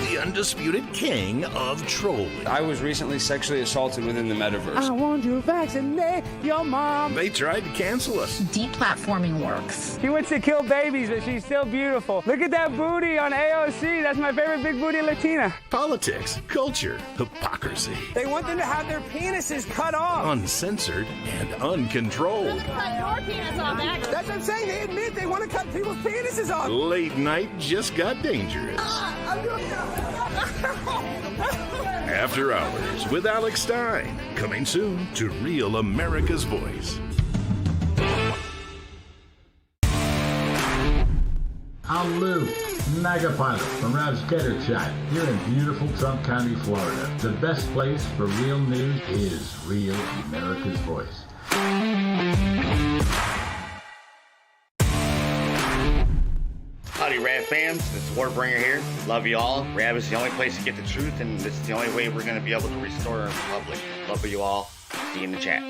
The undisputed king of trolling. I was recently sexually assaulted within the metaverse. I want to vaccinate your mom. They tried to cancel us. Deplatforming works. She wants to kill babies, but she's still beautiful. Look at that booty on AOC. That's my favorite big booty Latina. Politics, culture, hypocrisy. They want them to have their penises cut off. Uncensored and uncontrolled. Cut your penis off, Max. That's what I'm saying. They admit they want to cut people's penises off. Late night just got dangerous. After Hours with Alex Stein. Coming soon to Real America's Voice. I'm Lou, Mega Pilot from Rav's Getter Chat here in beautiful Trump County, Florida. The best place for real news is Real America's Voice. Howdy, Rav fams. It's Warbringer here. Love you all. Rav is the only place to get the truth, and this is the only way we're going to be able to restore our republic. Love you all. See you in the chat.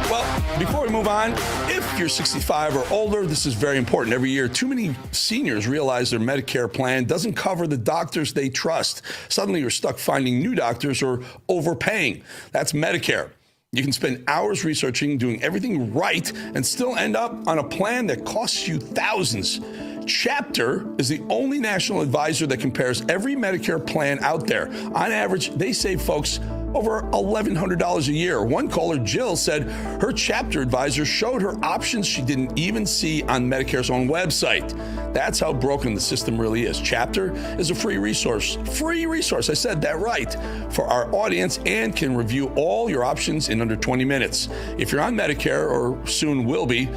Well, before we move on, if you're 65 or older, this is very important. Every year, too many seniors realize their Medicare plan doesn't cover the doctors they trust. Suddenly, you're stuck finding new doctors or overpaying. That's Medicare. You can spend hours researching, doing everything right, and still end up on a plan that costs you thousands. Chapter is the only national advisor that compares every Medicare plan out there. On average, they save folks over $1,100 a year. One caller, Jill, said her Chapter advisor showed her options she didn't even see on Medicare's own website. That's how broken the system really is. Chapter is a free resource. Free resource, I said that right, for our audience, and can review all your options in under 20 minutes. If you're on Medicare, or soon will be,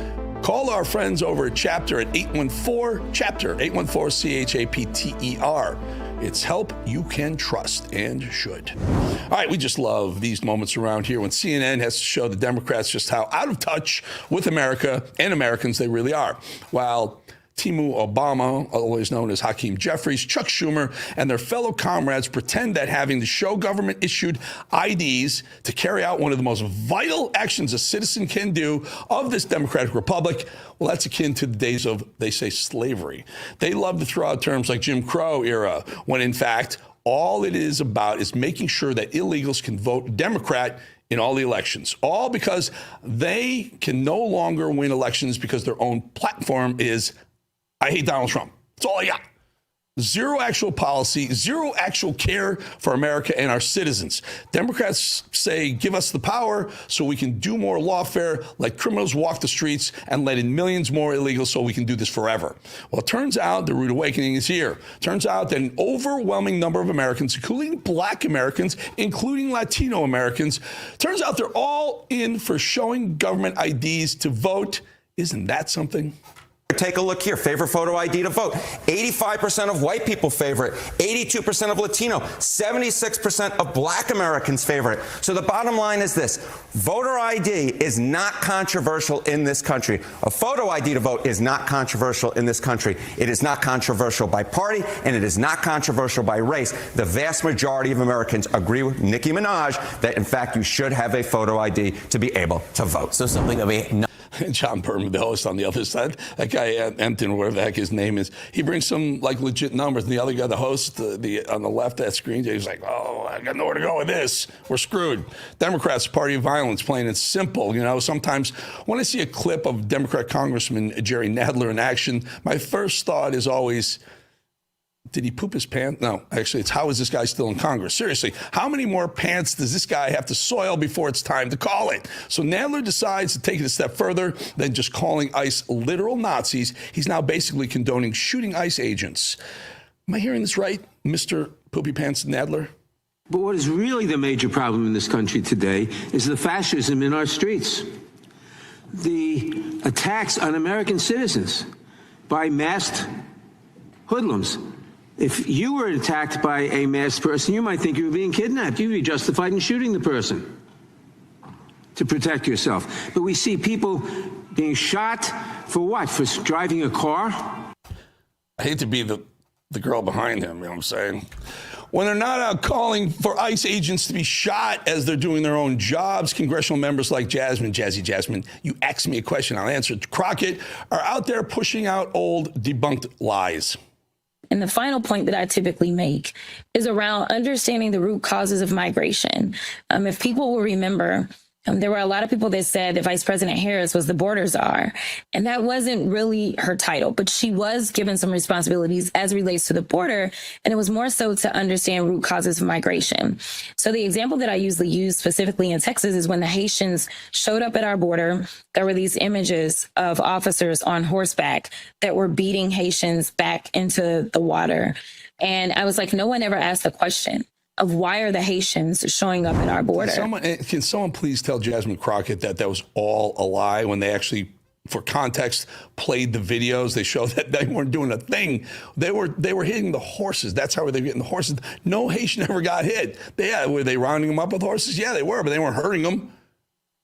call our friends over at Chapter at 814-CHAPTER, 814-CHAPTER. It's help you can trust and should. All right, we just love these moments around here when CNN has to show the Democrats just how out of touch with America and Americans they really are. While Timu Obama, always known as Hakeem Jeffries, Chuck Schumer, and their fellow comrades pretend that having to show government-issued IDs to carry out one of the most vital actions a citizen can do of this democratic republic, well, that's akin to the days of, they say, slavery. They love to throw out terms like Jim Crow era, when in fact, all it is about is making sure that illegals can vote Democrat in all the elections, all because they can no longer win elections because their own platform is, I hate Donald Trump. That's all I got. Zero actual policy, zero actual care for America and our citizens. Democrats say, give us the power so we can do more lawfare, let criminals walk the streets, and let in millions more illegals so we can do this forever. Well, it turns out the rude awakening is here. Turns out that an overwhelming number of Americans, including Black Americans, including Latino Americans, turns out they're all in for showing government IDs to vote. Isn't that something? Take a look here. Favorite photo ID to vote. 85% of white people favor it. 82% of Latino. 76% of Black Americans favor it. So the bottom line is this. Voter ID is not controversial in this country. A photo ID to vote is not controversial in this country. It is not controversial by party, and it is not controversial by race. The vast majority of Americans agree with Nicki Minaj that, in fact, you should have a photo ID to be able to vote. So something that we... John Berman, the host on the other side, that guy, Empton, whatever the heck his name is, he brings some like legit numbers. And the other guy, the host, on the left of that screen, he's like, oh, I got nowhere to go with this. We're screwed. Democrats, party of violence, plain and simple. You know, sometimes when I see a clip of Democrat Congressman Jerry Nadler in action, my first thought is always, Did he poop his pants? No, actually, it's how is this guy still in Congress? Seriously, how many more pants does this guy have to soil before it's time to call it? So Nadler decides to take it a step further than just calling ICE literal Nazis. He's now basically condoning shooting ICE agents. Am I hearing this right, Mr. Poopy Pants Nadler? But what is really the major problem in this country today is the fascism in our streets. The attacks on American citizens by masked hoodlums. If you were attacked by a masked person, you might think you were being kidnapped. You'd be justified in shooting the person to protect yourself. But we see people being shot for what? For driving a car? I hate to be the girl behind him, you know what I'm saying? When they're not out calling for ICE agents to be shot as they're doing their own jobs, congressional members like Jasmine, you ask me a question, I'll answer it. Crockett are out there pushing out old debunked lies. And the final point that I typically make is around understanding the root causes of migration. If people will remember, there were a lot of people that said that Vice President Harris was the border czar, and that wasn't really her title, but she was given some responsibilities as it relates to the border, and it was more so to understand root causes of migration. So the example that I usually use specifically in Texas is when the Haitians showed up at our border, there were these images of officers on horseback that were beating Haitians back into the water. And I was like, no one ever asked the question of why are the Haitians showing up at our border? Can someone please tell Jasmine Crockett that was all a lie when they actually, for context, played the videos? They showed that they weren't doing a thing. They were hitting the horses. That's how they were getting the horses. No Haitian ever got hit. Were they rounding them up with horses? Yeah, they were, but they weren't hurting them.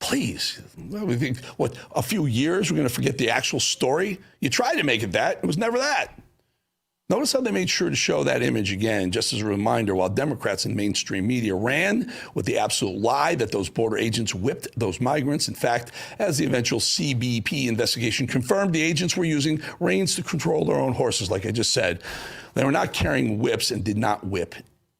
Please, we think, a few years we're going to forget the actual story? You tried to make it that. It was never that. Notice how they made sure to show that image again, just as a reminder, while Democrats in mainstream media ran with the absolute lie that those border agents whipped those migrants. In fact, as the eventual CBP investigation confirmed, the agents were using reins to control their own horses, like I just said. They were not carrying whips and did not whip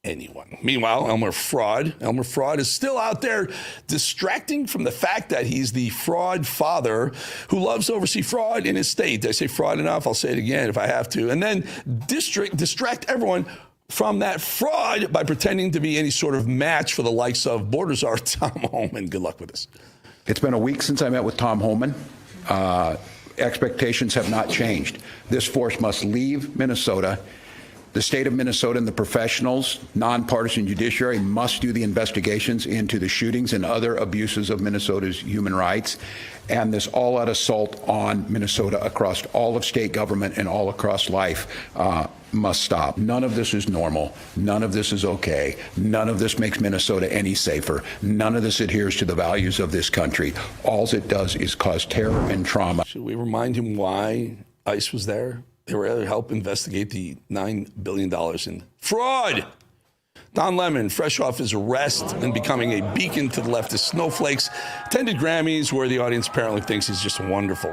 anyone. Meanwhile, Elmer Fudd is still out there distracting from the fact that he's the fraud father who loves to oversee fraud in his state. Did I say fraud enough? I'll say it again if I have to. And then distract everyone from that fraud by pretending to be any sort of match for the likes of border czar Tom Homan. Good luck with this. It's been a week since I met with Tom Homan. Expectations have not changed. This force must leave Minnesota. The state of Minnesota and the professionals, nonpartisan judiciary must do the investigations into the shootings and other abuses of Minnesota's human rights. And this all-out assault on Minnesota across all of state government and all across life must stop. None of this is normal. None of this is okay. None of this makes Minnesota any safer. None of this adheres to the values of this country. All it does is cause terror and trauma. Should we remind him why ICE was there? They were there to help investigate the $9 billion in fraud. Don Lemon, fresh off his arrest and becoming a beacon to the leftist snowflakes, attended Grammys where the audience apparently thinks he's just wonderful.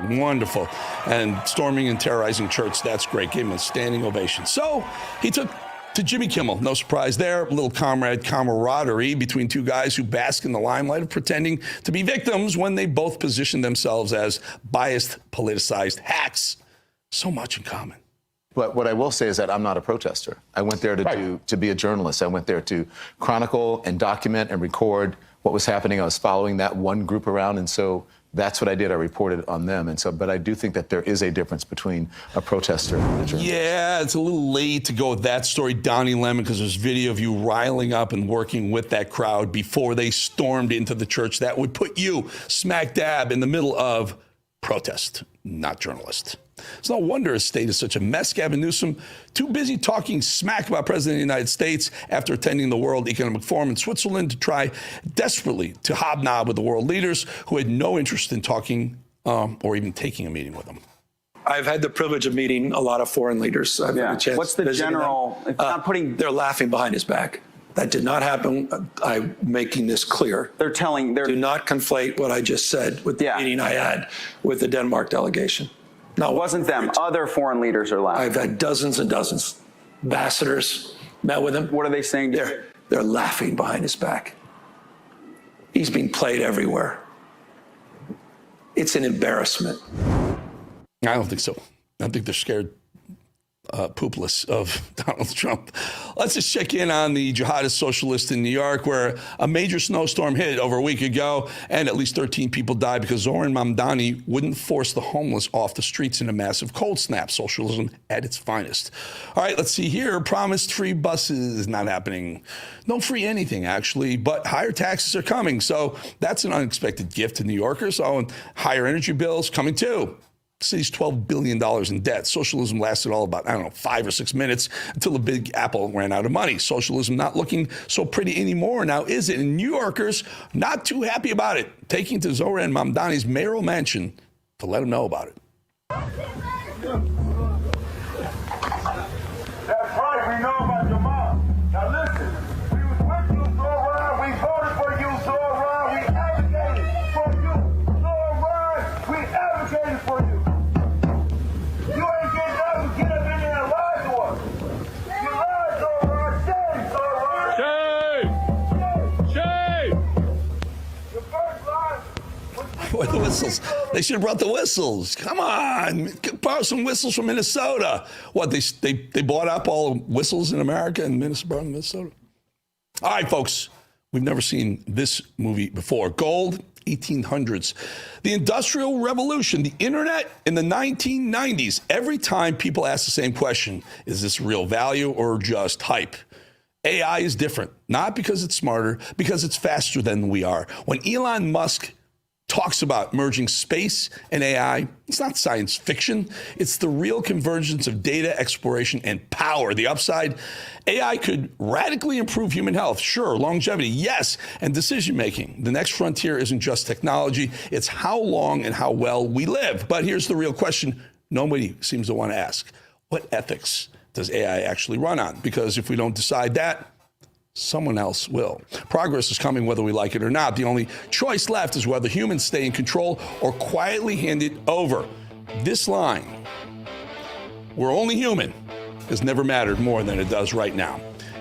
And storming and terrorizing church, that's great. Gave him a standing ovation. So he took to Jimmy Kimmel. No surprise there. A little camaraderie between two guys who bask in the limelight of pretending to be victims when they both position themselves as biased, politicized hacks. So much in common. But what I will say is that I'm not a protester. I went there to be a journalist. I went there to chronicle and document and record what was happening. I was following that one group around, and so that's what I did. I reported on them. And so, but I do think that there is a difference between a protester and a journalist. Yeah, it's a little late to go with that story, Donnie Lemon, because there's video of you riling up and working with that crowd before they stormed into the church. That would put you smack dab in the middle of protest, not journalist. It's no wonder his state is such a mess. Gavin Newsom, too busy talking smack about President of the United States after attending the World Economic Forum in Switzerland to try desperately to hobnob with the world leaders who had no interest in talking or even taking a meeting with them. I've had the privilege of meeting a lot of foreign leaders. I've had a chance. What's the general? It's not putting. They're laughing behind his back. That did not happen. I'm making this clear. They're do not conflate what I just said with the meeting I had with the Denmark delegation. No, it wasn't them. Other foreign leaders are laughing. I've had dozens and dozens. Ambassadors met with him. What are they saying? They're laughing behind his back. He's being played everywhere. It's an embarrassment. I don't think so. I think they're scared poopless of Donald Trump. Let's just check in on the jihadist socialist in New York, where a major snowstorm hit over a week ago, and at least 13 people died because Zoran Mamdani wouldn't force the homeless off the streets in a massive cold snap. Socialism at its finest. All right, let's see here. Promised free buses, not happening. No free anything, actually, but higher taxes are coming. So that's an unexpected gift to New Yorkers. Oh, and higher energy bills coming too. The city's $12 billion in debt. Socialism lasted all about, 5 or 6 minutes until the Big Apple ran out of money. Socialism not looking so pretty anymore now, is it? And New Yorkers not too happy about it, taking to Zoran Mamdani's mayoral mansion to let him know about it. That's right, we know about your mom. Now listen, we was with you, Zoran. We voted for you, Zoran. We advocated for you, Zoran. We advocated for you. You ain't getting up and get up in there and lie to us. You lied, Zoran. Shame, Zoran. Shame! Your first lie was Where are the whistles? They should have brought the whistles. Come on, borrow some whistles from Minnesota. What, they bought up all the whistles in America and Minnesota? All right, folks, we've never seen this movie before. Gold, 1800s. The Industrial Revolution, the internet in the 1990s. Every time people ask the same question, is this real value or just hype? AI is different, not because it's smarter, because it's faster than we are. When Elon Musk talks about merging space and AI, it's not science fiction. It's the real convergence of data exploration and power. The upside, AI could radically improve human health. Sure, longevity, yes, and decision-making. The next frontier isn't just technology. It's how long and how well we live. But here's the real question nobody seems to want to ask. What ethics does AI actually run on? Because if we don't decide that, someone else will. Progress is coming whether we like it or not. The only choice left is whether humans stay in control or quietly hand it over. This line, we're only human, has never mattered more than it does right now.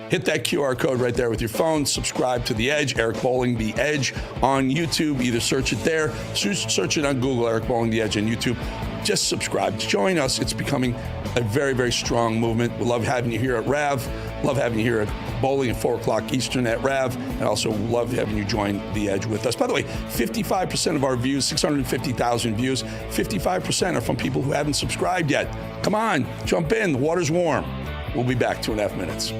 Hit that QR code right there with your phone. Subscribe to The Edge, Eric Bolling, The Edge on YouTube. Either search it there, search it on Google, Eric Bolling, The Edge on YouTube. Just subscribe. Join us. It's becoming a very, very strong movement. We love having you here at RAV. Love having you here at Bowling at 4 o'clock Eastern at RAV. And also love having you join The Edge with us. By the way, 55% of our views, 650,000 views, 55% are from people who haven't subscribed yet. Come on, jump in. The water's warm. We'll be back 2.5 minutes.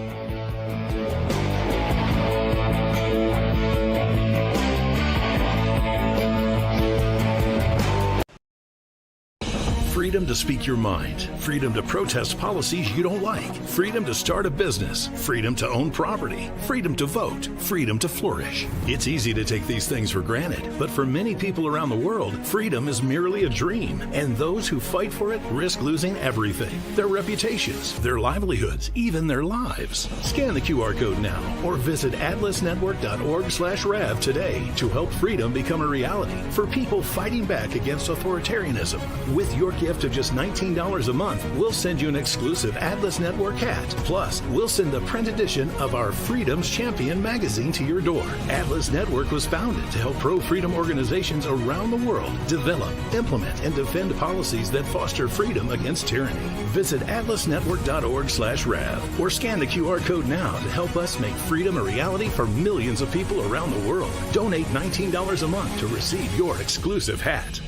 Freedom to speak your mind. Freedom to protest policies you don't like. Freedom to start a business. Freedom to own property. Freedom to vote. Freedom to flourish. It's easy to take these things for granted, but for many people around the world, freedom is merely a dream, and those who fight for it risk losing everything. Their reputations, their livelihoods, even their lives. Scan the QR code now or visit atlasnetwork.org/RAV today to help freedom become a reality for people fighting back against authoritarianism. With your gift of just $19 a month, we'll send you an exclusive Atlas Network hat. Plus, we'll send the print edition of our Freedom's Champion magazine to your door. Atlas Network was founded to help pro-freedom organizations around the world develop, implement, and defend policies that foster freedom against tyranny. Visit atlasnetwork.org/RAV or scan the QR code now to help us make freedom a reality for millions of people around the world. Donate $19 a month to receive your exclusive hat.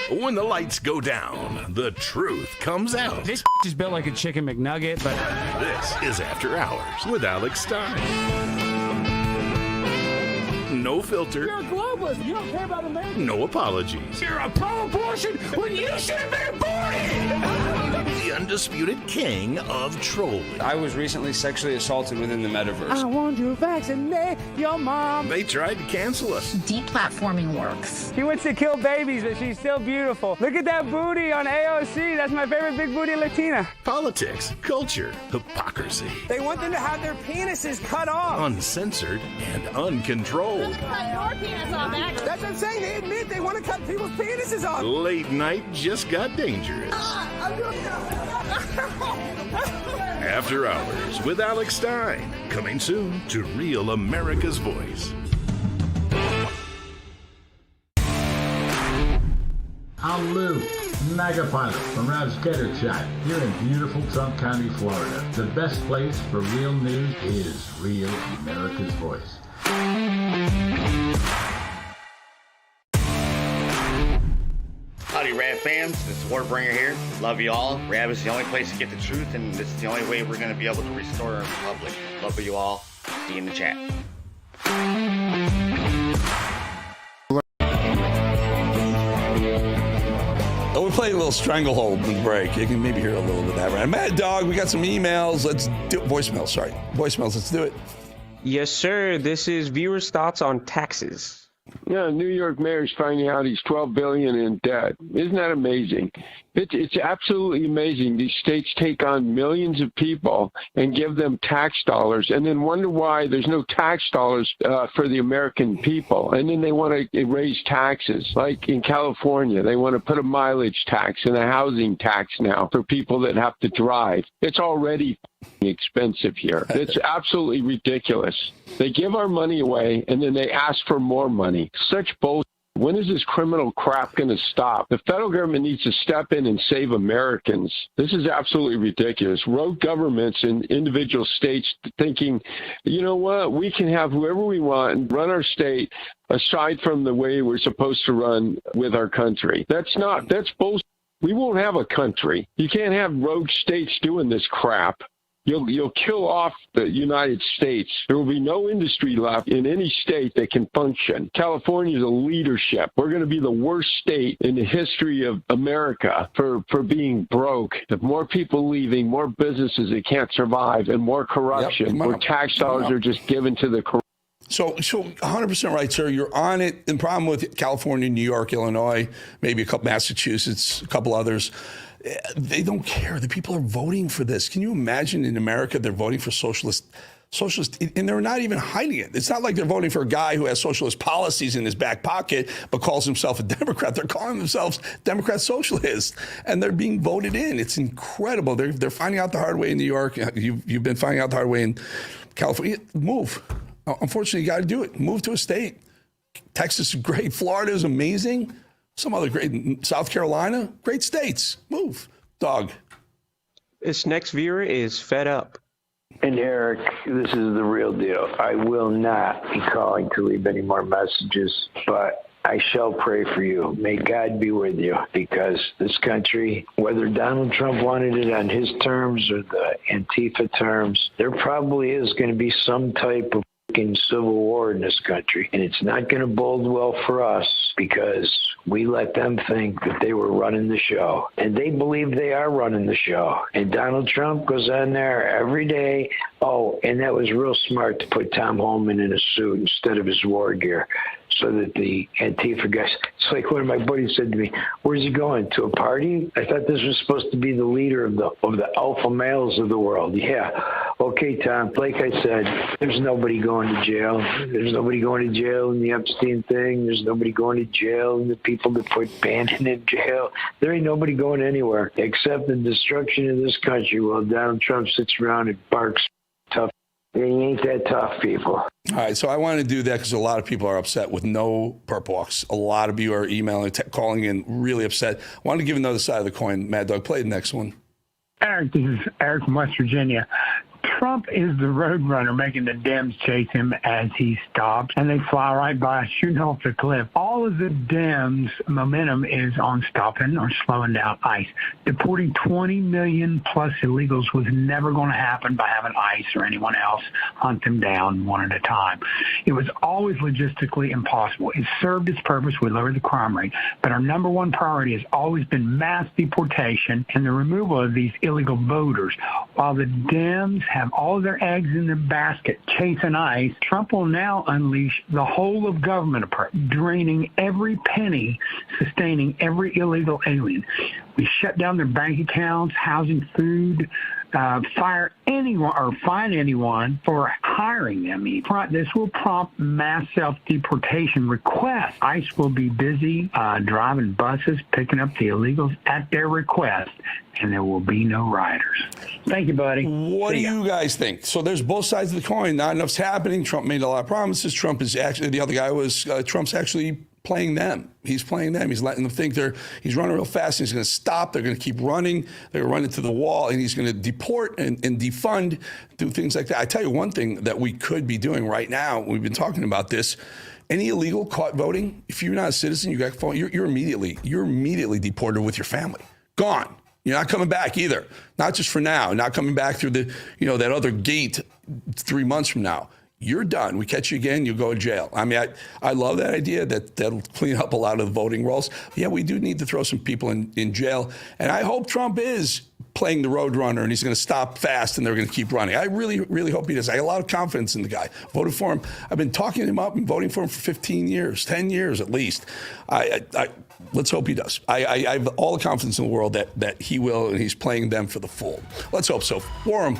When the lights go down, the truth comes out. This is built like a chicken McNugget, but... This is After Hours with Alex Stein. No filter. You're a globalist. You don't care about America. No apologies. You're a pro-abortion when you should have been aborted. The undisputed king of trolling. I was recently sexually assaulted within the metaverse. I want to vaccinate your mom. They tried to cancel us. Deplatforming works. She wants to kill babies, but she's still beautiful. Look at that booty on AOC. That's my favorite big booty Latina. Politics, culture, hypocrisy. They want them to have their penises cut off. Uncensored and uncontrolled. That's what I'm saying. They admit they want to cut people's penises off. Late night just got dangerous. After Hours with Alex Stein. Coming soon to Real America's Voice. I'm Lou, Mega Pilot from Rav's Getter Chat here in beautiful Trump County, Florida. The best place for real news is Real America's Voice. Howdy, Rav fams. This is Warbringer here. Love you all. Rav is the only place to get the truth, and this is the only way we're going to be able to restore our republic. Love you all. See you in the chat. Oh, we're playing a little stranglehold in the break. You can maybe hear a little bit of that, right? Mad Dog, we got some emails. Let's do voicemails. Sorry, voicemails. Let's do it. Yes, sir. This is viewers' thoughts on taxes. Yeah, New York mayor's finding out he's $12 billion in debt. Isn't that amazing? It's absolutely amazing. These states take on millions of people and give them tax dollars, and then wonder why there's no tax dollars for the American people. And then they want to raise taxes, like in California, they want to put a mileage tax and a housing tax now for people that have to drive. It's already expensive here. It's absolutely ridiculous. They give our money away, and then they ask for more money. Such bullshit. When is this criminal crap going to stop? The federal government needs to step in and save Americans. This is absolutely ridiculous. Rogue governments in individual states thinking, you know what, we can have whoever we want and run our state aside from the way we're supposed to run with our country. That's bullshit. We won't have a country. You can't have rogue states doing this crap. You'll kill off the United States. There will be no industry left in any state that can function. California is a leadership. We're going to be the worst state in the history of America for being broke. If more people leaving, more businesses that can't survive, and more corruption, where tax dollars are just given to the corrupt. So 100% right, sir. You're on it. The problem with California, New York, Illinois, maybe a couple Massachusetts, a couple others, they don't care. The people are voting for this. Can you imagine in America they're voting for socialist, and they're not even hiding it. It's not like they're voting for a guy who has socialist policies in his back pocket but calls himself a Democrat. They're calling themselves Democrat socialists, and they're being voted in. It's incredible. They're finding out the hard way in New York. You've been finding out the hard way in California. Move. Unfortunately, you got to do it. Move to a state. Texas is great. Florida is amazing. Some other great, South Carolina, great states. Move. Dog. This next viewer is fed up. And Eric, this is the real deal. I will not be calling to leave any more messages, but I shall pray for you. May God be with you, because this country, whether Donald Trump wanted it on his terms or the Antifa terms, there probably is going to be some type of civil war in this country, and it's not going to bode well for us because we let them think that they were running the show, and they believe they are running the show. And Donald Trump goes on there every day. Oh, and that was real smart to put Tom Homan in a suit instead of his war gear, so that the Antifa guys, it's like one of my buddies said to me, where's he going, to a party? I thought this was supposed to be the leader of the alpha males of the world. Yeah. Okay, Tom, like I said, there's nobody going to jail. There's nobody going to jail in the Epstein thing. There's nobody going to jail in the people that put Bannon in jail. There ain't nobody going anywhere except the destruction of this country while Donald Trump sits around and barks tough. They ain't that tough, people. All right, so I want to do that because a lot of people are upset with no perp walks. A lot of you are emailing, calling in, really upset. I want to give another side of the coin. Mad Dog, play the next one. Eric, this is Eric from West Virginia. Trump is the road runner making the Dems chase him as he stops, and they fly right by, shooting off the cliff. All of the Dems' momentum is on stopping or slowing down ICE. Deporting 20 million plus illegals was never going to happen by having ICE or anyone else hunt them down one at a time. It was always logistically impossible. It served its purpose. We lowered the crime rate. But our number one priority has always been mass deportation and the removal of these illegal voters. While the Dems have all of their eggs in their basket chasing ICE, Trump will now unleash the whole of government apart, draining every penny, sustaining every illegal alien. We shut down their bank accounts, housing, food, fire anyone or fine anyone for hiring them. This will prompt mass self-deportation requests. ICE will be busy driving buses, picking up the illegals at their request, and there will be no riders. Thank you, buddy. What do you guys think? So there's both sides of the coin. Not enough's happening. Trump made a lot of promises. Trump is actually, the other guy was, Trump's actually playing them. He's playing them. He's letting them think he's running real fast and he's going to stop. They're going to keep running. They're going to run into the wall and he's going to deport and defund, do things like that. I tell you one thing that we could be doing right now, we've been talking about this, any illegal caught voting, if you're not a citizen, you got phone, you're immediately deported with your family. Gone. You're not coming back either. Not just for now, not coming back through that other gate 3 months from now. You're done. We catch you again, you go to jail. I mean, I love that idea that'll clean up a lot of the voting rolls. Yeah, we do need to throw some people in jail. And I hope Trump is playing the road runner and he's going to stop fast and they're going to keep running. I really, really hope he does. I have a lot of confidence in the guy. Voted for him. I've been talking him up and voting for him for 15 years, 10 years at least. Let's hope he does. I have all the confidence in the world that he will, and he's playing them for the full. Let's hope so. For him.